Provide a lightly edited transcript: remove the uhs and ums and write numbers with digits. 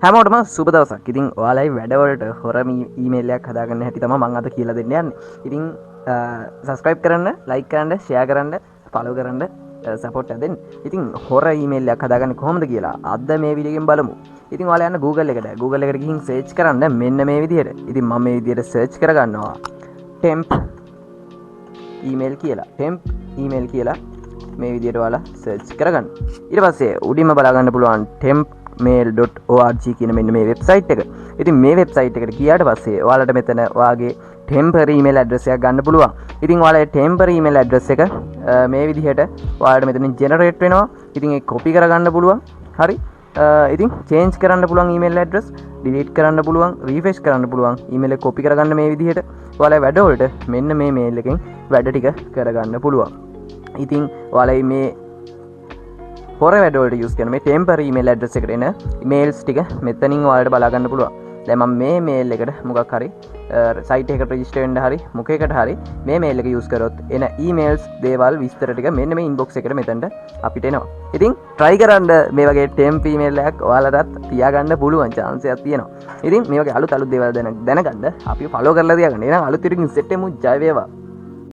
හැමෝටම සුබ දවසක්. ඉතින් ඔයාලයි වැඩවලට හොර ඊමේල් එකක් හදාගන්න හැටි තමයි මම අද කියලා දෙන්න යන්නේ. ඉතින් subscribe කරන්න, like කරන්න, share කරන්න, follow කරන්න support එක දෙන්න. ඉතින් හොර ඊමේල් එකක් හදාගන්නේ කොහොමද කියලා අද මේ වීඩියෝ එකෙන් බලමු. ඉතින් ඔයාලා යන්න Google එකට. Google එකට ගිහින් search කරන්න මෙන්න මේ විදිහට. ඉතින් මම මේ විදිහට search කරගන්නවා. temp email කියලා. temp email කියලා මේ විදිහට ඔයාලා search කරගන්න. ඊට පස්සේ උඩින්ම බලා ගන්න පුළුවන් tempmail.org කියන මෙන්න මේ වෙබ්සයිට් එක. ඉතින් මේ වෙබ්සයිට් එකට ගියාට පස්සේ ඔයාලට මෙතන ඔයාගේ temporary email address එකක් ගන්න පුළුවන්. ඉතින් ඔයාලගේ temporary email address එක මේ විදිහට ඔයාලට මෙතනින් generate වෙනවා. ඉතින් ඒක copy කරගන්න පුළුවන්. හරි. ඉතින් change කරන්න පුළුවන් email address, delete කරන්න පුළුවන්, refresh කරන්න පුළුවන්. email එක copy කරගන්න මේ විදිහට ඔයාලා වැඩවලට මෙන්න මේ mail එකෙන් වැඩ ටික කරගන්න පුළුවන්. ඉතින් ඔයාලා මේ හොර වැඩවලට යූස් කරන මේ temporary email address එකට එන emails ටික මෙතනින් ඔයාලට බලා ගන්න පුළුවන්. දැන් මම මේ mail එකට මොකක් හරි site එකකට register වෙන්න හරි මොකේකට හරි මේ mail එක use කරොත් එන emails දේවල් විස්තර ටික මෙන්න මේ inbox එකට මෙතනට අපිට එනවා. ඉතින් try කරන්න මේ වගේ temp email එකක් ඔයාලටත් තියාගන්න පුළුවන් chance එකක් තියෙනවා. ඉතින් මේ වගේ අලුත් දේවල් දැනගන්න අපි follow කරලා තියාගන්න. එහෙනම් අලුත් ඉරින් set එමු. ජය වේවා.